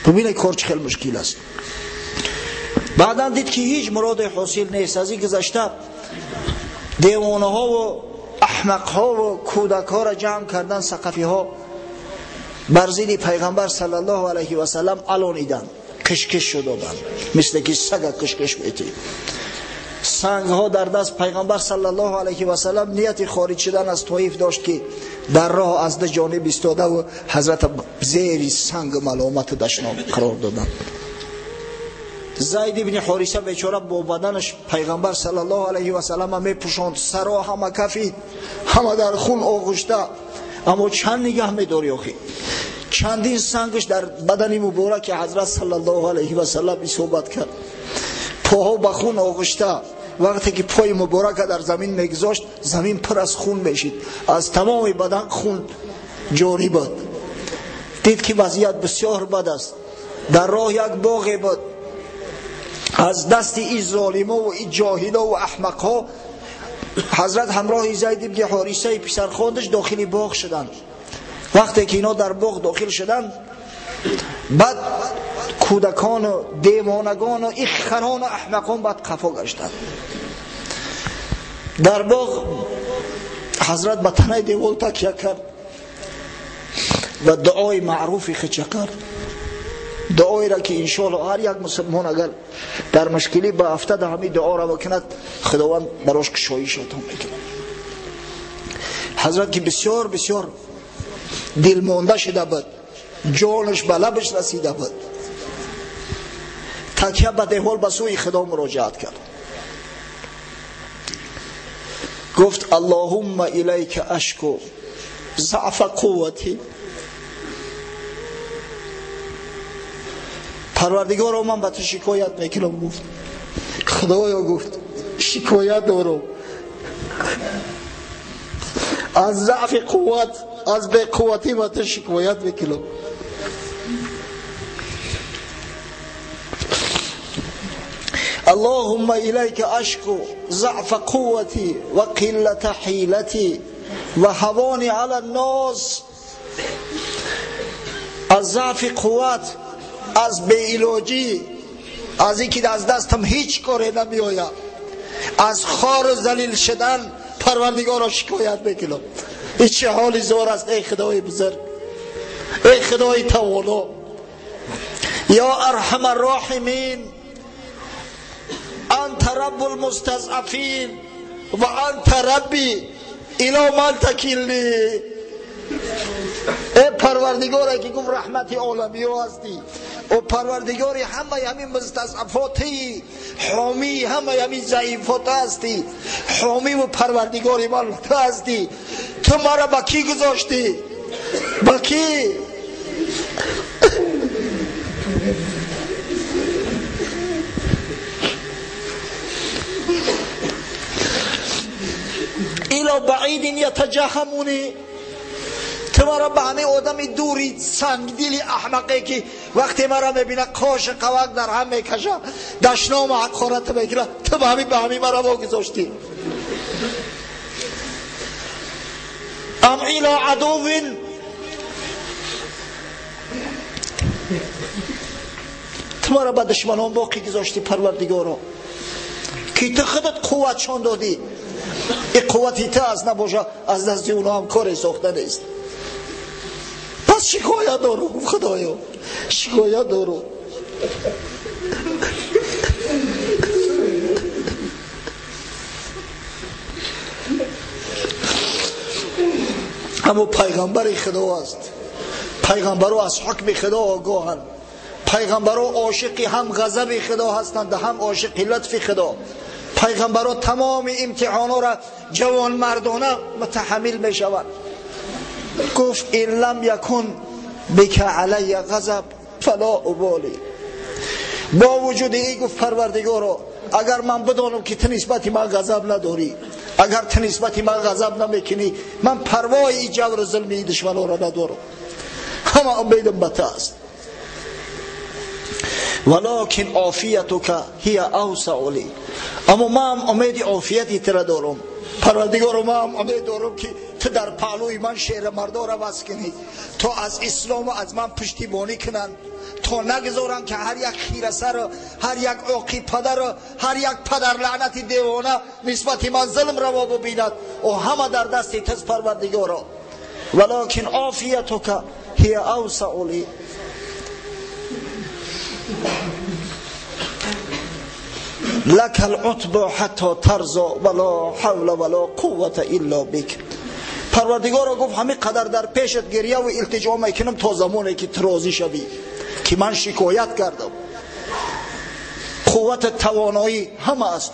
ببینید کار چه خیلی مشکل است. بعدا دید که هیچ مراد حاصل نیست، از این گذشته دیوانه ها و احمق ها و کودک ها را جمع کردن، ثقفی ها بر ضد پیغمبر صلی الله علیه و سلم الانیدن، کشکش شدن، مثل که سگ کشکش میتی. سنگ ها در دست پیغمبر صلی الله علیه و سلم نیت خارج شدن از طایف داشت که در راه از ده جانب ایستاده و حضرت زیر سنگ ملامت دشنام قرار دادن. زید ابن حارثه بیچاره با بدنش پیغمبر صلی الله علیه و سلم میپوشاند، سرا همه کفید، همه در خون آغشته، اما چند نگه میداری آخی؟ چندین سنگش در بدن مبارک حضرت صلی الله علیه و سلم اصابت کرد، پاها به خون آغشته. وقتی که پای مبارک در زمین میگذاشت، زمین پر از خون میشید، از تمام بدن خون جاری بود. دید که وضعیت بسیار بد است. در راه یک باغی بود، از دست این ظالما و این جاهلا و احمقها حضرت همراه زید بن حارثه پسرخواندش داخل باغ شدند. وقتی که اینا در باغ داخل شدند، بعد کودکان و دیوانگان و اخران و احمقان بعد قفا گشتند. در باغ حضرت به تنه دیوال تکیه کرد و دعای معروفی خچه کرد، دعایی را که انشاءالله هر یک مسلمان اگر در مشکلی به افتاد همین دعا را بکند، خداوند براش کشایش عطا میکند. حضرت که بسیار بسیار دل مانده شده بود، جانش به لبش رسیده بود، تکیه به دیوال به سوی خدا مراجعت کرد. گفت اللهم الیک اشکو ضعف قوتی. پروردگارا من به تو شکایت میکنم. گفت خدایا، گفت شکایت دارم از ضعف قوت، از بی قوتی به تو شکایت میکنم. اللهم الیک اشکو ضعف قوتی و قلت حیلتی و هوانی علی الناس. از ضعف قوت، از بی‌علاجی، از اینکه از دستم هیچ کاری نمی آید، از خار و ذلیل شدن پروردگارا شکایت میکنم. این چه حالی زار است ای خدای بزرگ، ای خدای توانا، یا ارحم الراحمین، انت رب المستضعفین و انت ربی الی من تکلنی. ای پروردگاری که گفت رحمت عالمی ها هستی، و پروردگاری همه همین مستضعفاتی، حامی همه همین ضعیفات هستی، حامی و پروردگاری من تو هستی. تو مرا با کی گذاشتی؟ با کی؟ ایلا بعید یتجهمونی. تو مرا به همه آدم دوری سنگدیلی احمقی که وقتی مرا میبینه کاش قوق در هم میکشه، دشنام حقارت میگیره، تو به همه مرا واگذاشتی. ام ایلا عدوین، تو مرا به دشمنان باقی گذاشتی پروردگارا که تو خودت قوت شان دادی. این قوتی تو از نباشه از دست اونا هم کاری ساخته نیست. پس شکایت دارم خدایا، شکایت دارم. اما پیغمبر خدا است. پیغمبرها از حکم خدا آگاهند. پیغمبرها عاشق هم غضب خدا هستند، هم عاشق لطف خدا. پیغمبرها تمام امتحانا را جوان مردانه متحمل می شوند. گفت این لم یکن بک علی غضب فلا ابالی. با وجود این گفت پروردگارا، اگر من بدانم که تو نسبتی من غضب نداری، اگر تو نسبتی من غضب نمیکنی، من پروای این جور و ظلمی دشمنان را ندارم. همه امیدم به تو است. ولکن عافیتک هی اوسع لی. اما من امید عافیتی تو را دارم پروردگارا. من امید دارم که تو در پهلوی من شیر مردا را بس کنی، تو از اسلام و از من پشتیبانی کنن، تو نگذارن که هر یک خیره سر، هر یک عاقی پدر، هر یک پدر لعنت دیوانه نسبت من ظلم روا ببیند و همه در دست تو پروردگارا. ولکن عافیتک هی اوسع لی. لك العتب حتی ترضى ولا حول ولا قوة الا بك. پروردگارا گفت همین قدر در پیشت گریه و التجا میکنم تا زمانی که راضی شوی که من شکایت کردم. قوت توانایی همه است.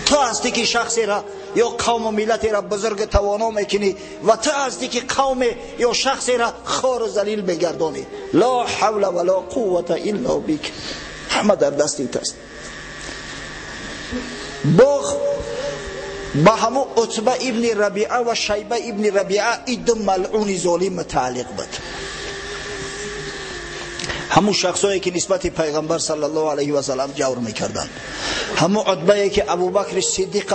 تو هستی که شخصی را یا قوم و ملتی را بزرگ توانا میکنی و تو هستی که قوم یا شخصی را خار و ذلیل بگردانی. لا حول ولا قوة الا بك. همه در دست است. باخ با همو عتبه ابن ربیعه و شیبه ابن ربیعه این دو ملعون ظالم متعلق بود. همو شخصایی که نسبت پیغمبر صلی الله علیه و سلم جور میکردند. همو عتبه که ابوبکر صدیق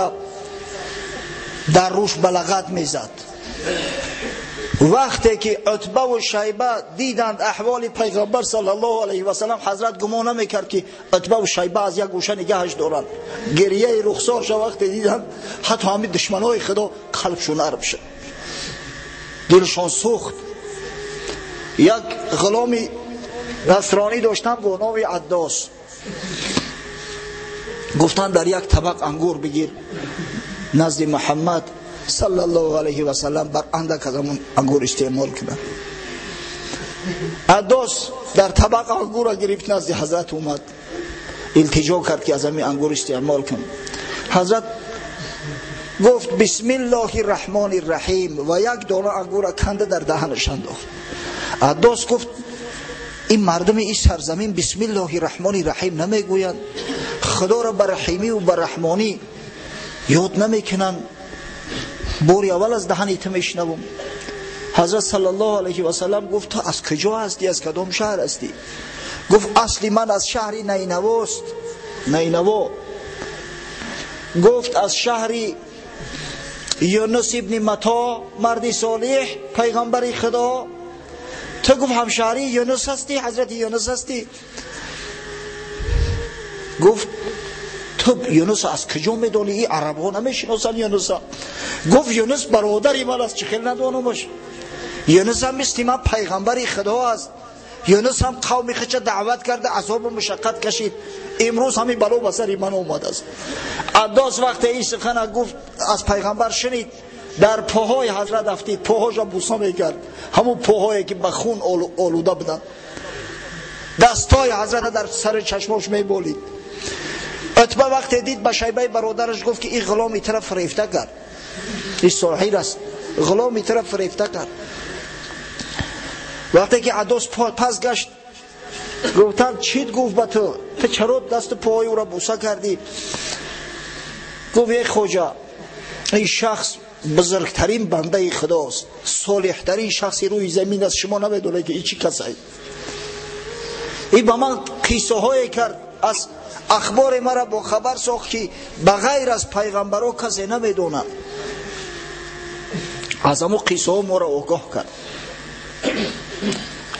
در روش بلغت میزد. وقتی که عتبه و شیبه دیدند احوال پیغمبر صلی الله علیه و سلم، حضرت گمان نمیکرد که عتبه و شیبه از یک گوشه نگهش دارند. گریه رخسارش وقتی دیدند حتی همین دشمنای خدا قلبشون نرم شد، دلشان سوخت. یک غلامی نصرانی داشتن با نام عداس، گفتن در یک طبق انگور بگیر نزد محمد صلی الله علیه و سلم بر اندک از همون انگور استعمال کنن. عداس در طبق انگور را گرفت نزد حضرت اومد، التجا کرد که از همین انگور استعمال کن. حضرت گفت بسم الله الرحمن الرحیم و یک دانه انگور کنده در دهنش انداخت. عداس گفت این مردم این سرزمین بسم الله الرحمن الرحیم نمیگویند، خدا را بر رحیمی و بر رحمانی یاد نمیکنن، باری اول از دهن تو میشنوم. حضرت صلی الله علیه و سلم گفت تو از کجا هستی، از کدام شهر هستی؟ گفت اصلی من از شهری نینواست. نینوا. گفت از شهری یونس ابن متا، مردی صالح پیغمبر خدا. تو گفت همشهری یونس هستی، حضرت یونس هستی؟ گفت تو یونس از کجا میدونی؟ این عرب ها نمیشناسن یونس ها. گفت یونس برادری من است، چه خیلی ندانمش. یونس هم مثل من پیغمبر خدا است. یونس هم قوم خودش دعوت کرده، عذاب و مشقت کشید، امروز همین بلا به سر من اومده است. عداس وقت این سخن گفت از پیغمبر شنید، در پاهای حضرت افتید، پاهاش را بوسه میکرد، همون پاهایی که به خون آلوده بودن. دستای حضرت در سر چشماش میبولید. عتبه وقت دید به شیبه برادرش گفت که این غلامی طرف فریفته کرد، این ساحر است، غلامی طرف فریفته کرد. وقتی که عداس پس گشت گفتن چیت گفت به تو چرا دست پای او را بوسه کردی؟ گفت ای خواجه این شخص بزرگترین بنده خداست، صالحترین شخصی روی زمین است، شما نمیدونه که این چی کسی. این با من قصه های کرد، از اخبار مرا با خبر ساخت که بغیر از پیغمبرها کسی نمیدونه. از همون قصه ها ما را آگاه کرد.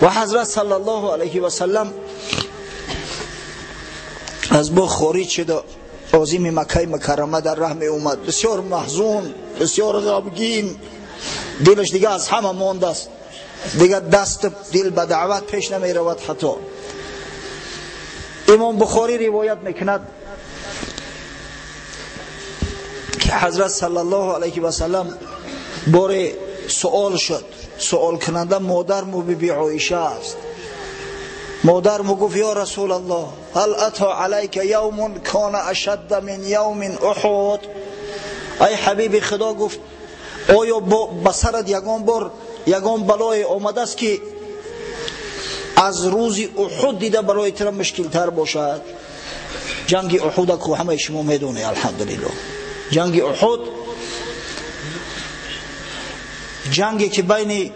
و حضرت صلی الله علیه و سلم از با خارج شد، عظیم مکه مکرمه در راه می اومد، بسیار محزون، بسیار غمگین، دلش دیگه از همه مانده است، دیگه دست دل به دعوت پیش نمی رود. حتی امام بخاری روایت میکند که حضرت صلی الله علیه و سلم بار سوال شد، سوال کننده مادر مو بی عایشه است. مادر مو گفت یا رسول الله هل اتا علیک یوم کان اشد من یوم احد؟ ای حبیب خدا، گفت آیا با سرت یگان بلای آمده است که از روز احد دیده برای تو مشکل تر باشد؟ جنگ احد که همه شما میدونه الحمدلله. جنگ احد جنگی که بین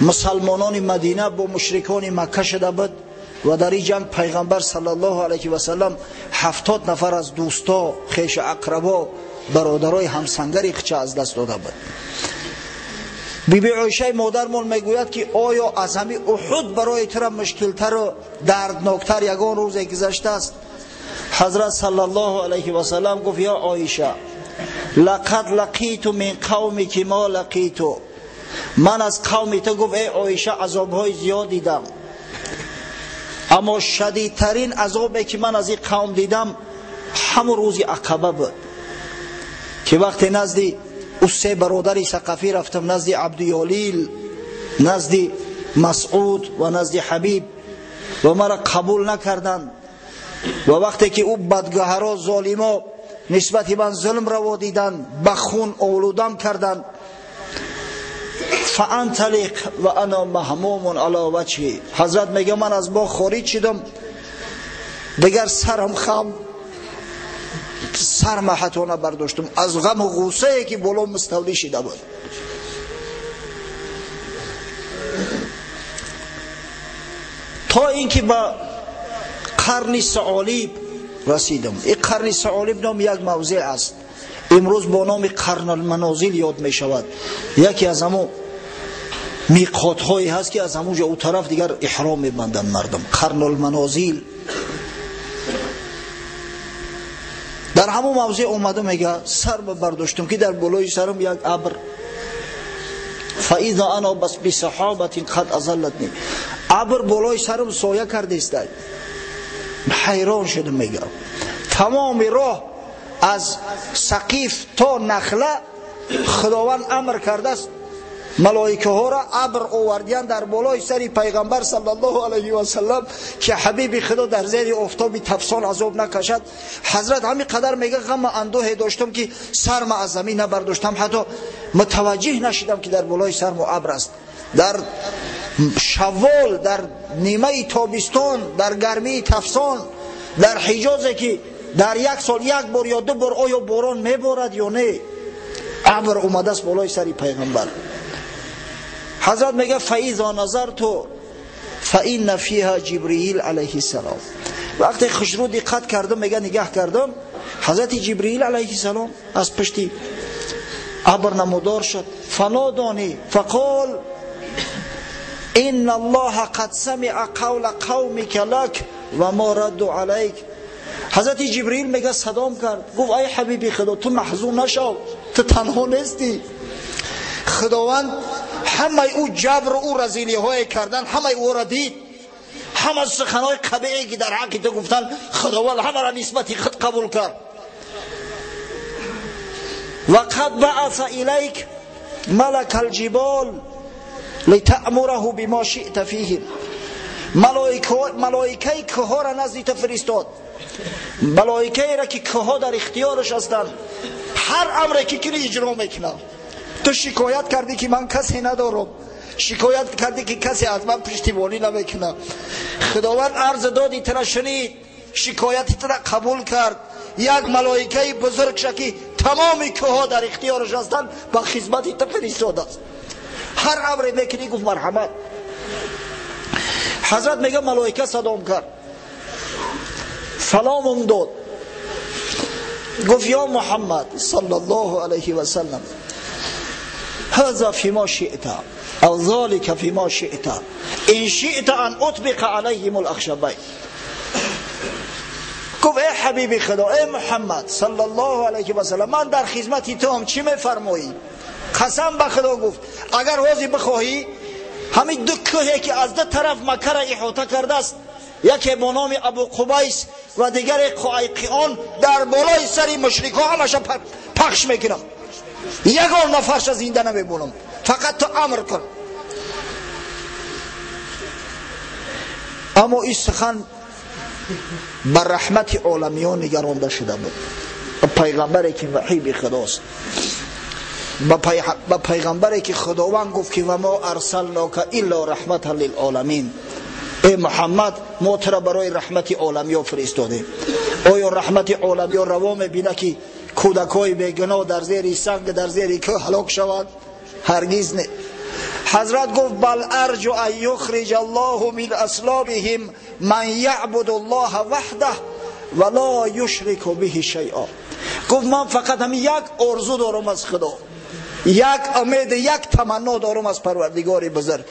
مسلمانان مدینه با مشرکان مکه شده بود و در این جنگ پیغمبر صلی الله علیه و سلم 70 نفر از دوستا، خویش اقربا، برادرای همسنگری خچه از دست داده بود. بیبی عایشه مادرمون میگوید که آیا از همین احد برای تو مشکلتر و دردناکتر یگان روز گذشته است؟ حضرت صلی الله علیه و سلم گفت یا عایشه لقد لقیت من قومک ما لقیت. من از قوم تو، گفت ای عایشه، عذابهای زیاد دیدم، اما شدیدترین عذابی که من از این قوم دیدم همون روز عقبه بود که وقتی نزدی او سه برادر ثقفی رفتم، نزدی عبدیالیل، نزدی مسعود و نزدی حبیب، و مرا قبول نکردند. و وقتی که او بدگهرا ظالما نسبت من ظلم روا دیدن، به خون آلودم کردند، فانطلق و انا مهموم علی وجهی. حضرت میگه من از با خارج شدم، دیگر سرم خم، سر محتونه برداشتم از غم و غصه که بالا مستولی شده بود. تا اینکه با قرن ثعالب رسیدم. این قرن ثعالب نام یک موضع است، امروز با نام قرن المنازل یاد می شود. یکی از همون میقات هایی هست که از همونجا او طرف دیگر احرام می بندن مردم. قرن المنازل در همون موضع اومده، میگه سر برداشتم که در بالای سرم یک ابر، فاذا انا بس بسحابه قد اظلتنی، ابر بالای سرم سایه کرده است. حیران شدم، میگه تمام راه از سقیف تا نخله خداوند امر کرده است ملائکه ها را ابر آوردیان در بالای سر پیغمبر صلی الله علیه و سلم که حبیب خدا در زیر آفتاب تفسان عذاب نکشد. حضرت همین قدر میگه غم اندوه داشتم که سرم از زمین نبرداشتم، حتی متوجه نشدم که در بالای سرم ابر است. در شوال، در نیمه تابستان، در گرمی تفسان، در حجاز که در یک سال یک بار یا دو بار آیا باران میبارد یا نه، ابر اومده است بالای سر پیغمبر. حضرت میگه فاذا نظرت فإن فيها جبرئیل علیه السلام. وقتی خشرو دقت کردم، میگه نگاه کردم، حضرت جبرئیل علیه السلام از پشتی ابر نمودار شد. فنادانی فقال ان الله قد سمع قول قومك لك و ما ردوا عليك. حضرت جبرئیل میگه صدام کرد، گفت ای حبیبی خدا تو محزون نشو، تو تنها نیستی. خداوند همه او جبر و او رذیلی های کردن همه او را دید، همه سخنهای قبیحی که در حق تو گفتن خداوند همه را نسبت خود قبول کرد. و قد بعث الیک ملک الجبال لتأمره بما شئت فیهم. ملائکه که ها را نزد تو فرستاد، ملائکه را که ها در اختیارش هستند، هر امری که کنی اجرا میکنه. تو شکایت کردی که من کسی ندارم، شکایت کردی که کسی از من پشتیبانی نمیکنه، خداوند عرض دادی ترا شنید، شکایت ترا قبول کرد. یک ملائکه بزرگ شکی تمامی که ها در اختیارش هستند با خدمت تو فرستاده است. هر امری میکنی گفت مرحمت. حضرت میگه ملائکه صدام کرد، سلام داد، گفت یا محمد صلی الله علیه و سلم هذا فيما شئت او ذلك فيما شئت ان شئت ان اطبق عليهم الاخشبين. گفت ای حبیب خدا، ای محمد صلی الله علیه و سلم، من در خدمت تو هم چی میفرمایی؟ قسم به خدا گفت اگر روزی بخواهی همین دو کوهی که از دو طرف مکه را احاطه کرده است، یکی با نام ابو قبیس و دیگر قایقیان، در بالای سری مشرکا همش پخش میکنم، یگان نفرش زنده نمیبونم، فقط تو امر کن. اما این سخن بر رحمت عالمیان نگرانده شده بود. پیغمبری که وحی به خداست، با پیغمبری که خداوند گفت که و ما ارسلناک الا رحمتا للعالمین، ای محمد ما ترا برای رحمت عالمیان فرستادیم. آیا رحمت عالمیان روا میبینه که کودکای بیگناه در زیر سنگ در زیر کوه هلاک شوند؟ هرگز نه. حضرت گفت بل ارجو ان یخرج الله من اصلابهم من یعبد الله وحده ولا یشرک به شیئا. گفت من فقط همین یک آرزو دارم از خدا، یک امید، یک تمنا دارم از پروردگار بزرگ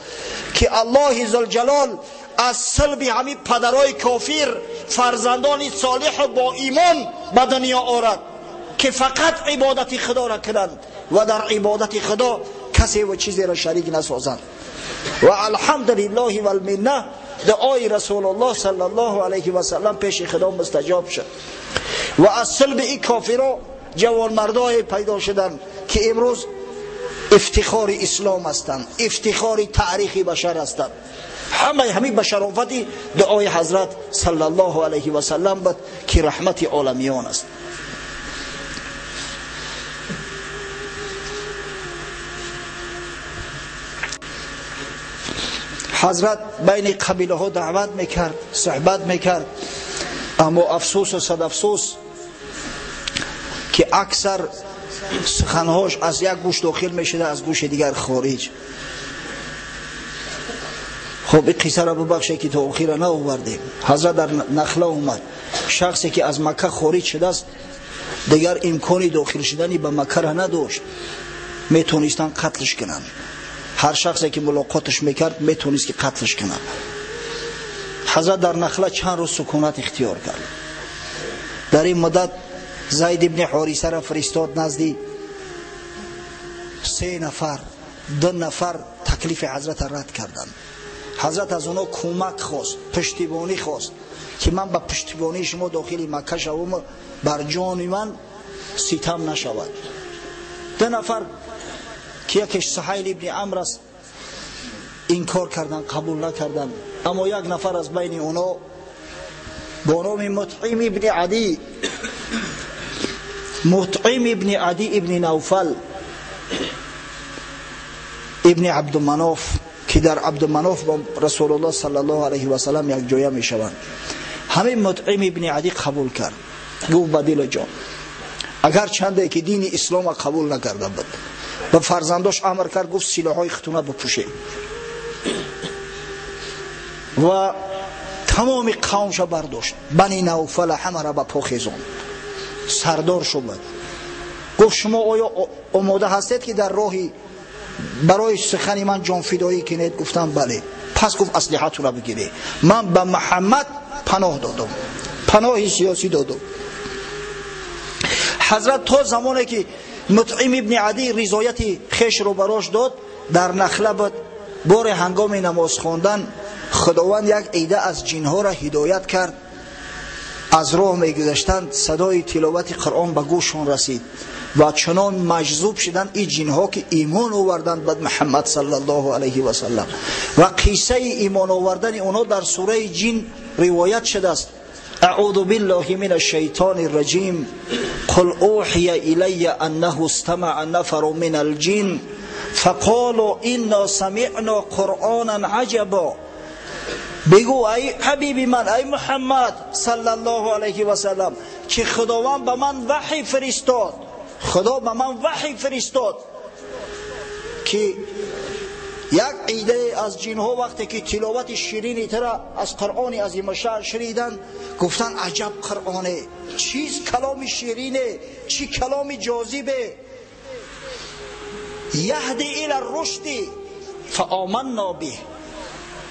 که الله ذوالجلال از صلب همین پدرای کافر فرزندان صالح با ایمان به دنیا آورد که فقط عبادت خدا را کنند و در عبادت خدا کسی و چیزی را شریک نسازند. و الحمدلله و المنه دعای رسول الله صلی الله علیه و سلم پیش خدا مستجاب شد و از صلب این کافرها جوان مردای پیدا شدند که امروز افتخار اسلام هستند، افتخار تاریخ بشر هستند. همین بشرافتی دعای حضرت صلی الله علیه و سلم بود که رحمت عالمیان است. حضرت بین قبیله ها دعوت میکرد، صحبت میکرد، اما افسوس و صد افسوس که اکثر سخنهاش از یک گوش داخل میشده، از گوش دیگر خارج. خب این قصه را ببخشه که تا آخر نه آوردیم. حضرت در نخله اومد، شخصی که از مکه خارج شده است دیگر امکانی داخل شدنی به مکه را نداشت، میتونستن قتلش کنن. هر شخصی که ملاقاتش میکرد میتونست که قتلش کنن. حضرت در نخله چند روز سکونت اختیار کرد. در این مدت زید ابن حارثه را فرستاد نزدی 3 نفر، 2 نفر تکلیف حضرت رد کردند. حضرت از اونا کمک خواست، پشتیبانی خواست که من با پشتیبانی شما داخل مکه شوم، بر جان من ستم نشود. 2 نفر که یکیش سهیل ابن عمرو است، انکار کردن، قبول نکردن. اما یک نفر از بین اونا با نام مطعم ابن عدی، مطعم ابن عدی ابن نوفل ابن عبدالمناف، که در عبدالمناف با رسول الله صلی الله علیه و سلم یک جایه می شوند. همین مطعم ابن عدی قبول کرد. گفت به دل جان، اگر چنده که دین اسلام قبول نکرده بود، به فرزنداش امر کرد، گفت سلاحای ختونه بپوشه و تمام قومش برداشت. بنی نوفل همه را به پا خیزاند، سردار شد. گفت شما آیا آماده هستید که در راهی برای سخن من جان فدایی کنید؟ گفتم بله. پس گفت اسلحه‌تون را بگیرید. من به محمد پناه دادم، پناه سیاسی دادم. حضرت تا زمانی که مطعم ابن عدی رضایت خیش رو براش داد، در نخله بود. بار هنگام نماز خواندن خداوند یک عده از جنها را هدایت کرد. از راه میگذشتند، صدای تلاوت قرآن به گوششان رسید و چنان مجذوب شدند این جنها که ایمان آوردند به محمد صلی الله علیه و سلم. و قصه ایمان آوردن اونا در سوره جن روایت شده است. اعوذ بالله من الشیطان الرجیم قل اوحی الی انه استمع نفر من الجن فقالوا انا سمعنا قرآنا عجبا. بگو ای حبیبی من، ای محمد صلی الله علیه و سلم، که خداوند به من وحی فرستاد، خدا به من وحی فرستاد که یک عده از جنها وقتی که تلاوت شیرینی تر از قرآن عظیم شأن شنیدن، گفتن عجب قرآنه، چیز کلام شیرینه، چی کلام جاذبه. یهدی الی الرشد فآمنا به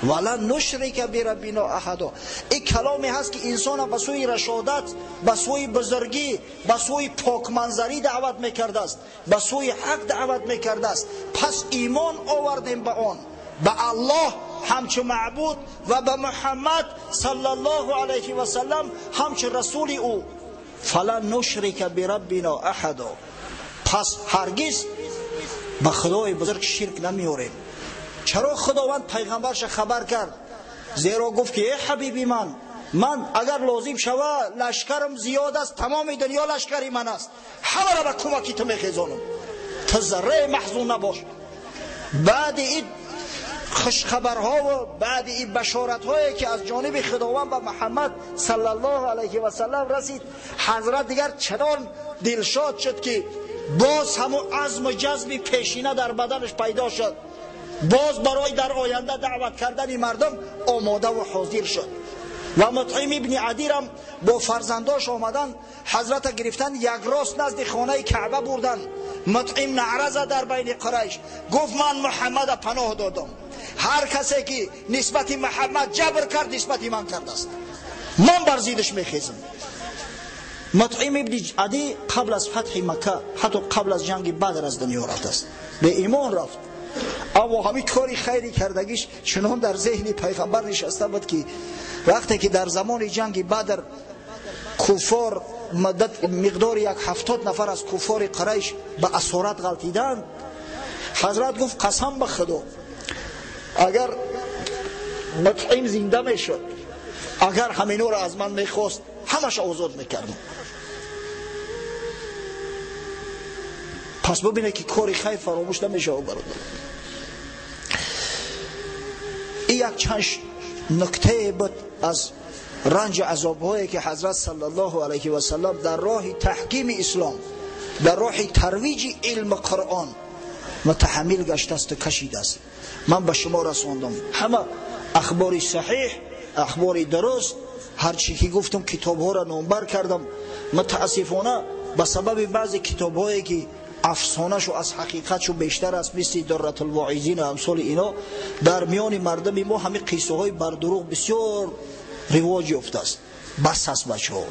ولن نشرک بربنا احدا. این کلامی هست که انسان به سوی رشادت، به سوی بزرگی، به سوی پاک منظری دعوت میکرده است، به سوی حق دعوت میکرده است. پس ایمان آوردیم به آن، به الله همچو معبود و به محمد صلی الله علیه و سلم همچو رسول او. فلن نشرک بربنا احدا. پس هرگز به خدای بزرگ شرک نمیاریم. چرا خداوند پیغمبرش خبر کرد؟ زیرا گفت که ای حبیبی من اگر لازم شوه لشکرم زیاد است، تمام دنیا لشکری من است، همه را به کمکی تو میخیزانم، تو ذره محزون نباش. بعد این خوشخبرها و بعد این بشارت هایی که از جانب خداوند به محمد صلی الله علیه و سلم رسید، حضرت دیگر چنان دلشاد شد که باز همون عزم و جذب پیشینه در بدنش پیدا شد. باز برای در آینده دعوت کردن مردم آماده و حاضر شد. و مطعم ابن عدی را با فرزنداش آمدن، حضرت گرفتن، یک راست نزد خانه کعبه بردن. مطعم نعره زد در بین قریش، گفت من محمد پناه دادم، هر کسی که نسبت محمد جبر کرد نسبت من کرده است، من بر ضدش میخیزم. مطعم ابن عدی قبل از فتح مکه، حتی قبل از جنگ بدر از دنیا رفت است، به ایمان رفت. اما همین کاری خیری کردگیش چنان در ذهن پیغمبر نشسته بود که وقتی که در زمان جنگ بدر کفار مقدار 70 نفر از کفار قریش به اسارت غلطیدند، حضرت گفت قسم به خدا اگر مطعم زنده میشد، اگر همینا را از من میخواست، همش آزاد میکردم. پس ببینه که کاری خیر فراموش نمیشه. برادر، این یک چند نکته بود از رنج عذاب‌هایی که حضرت صلی الله علیه و سلم در راه تحکیم اسلام، در راه ترویج علم قرآن متحمل گشته است و کشیده است. من به شما رساندم همه اخبار صحیح، اخبار درست، هر چی که گفتم کتاب‌ها را نامبر کردم. متاسفانه به سبب بعضی کتاب‌هایی که افسانه‌شو از حقیقتشو بیشتر است، مثل درة الواعظین و امثال اینا، در میان مردم ما همه قصه های بر دروغ بسیار رواج یافته است. بس است بچه‌ها،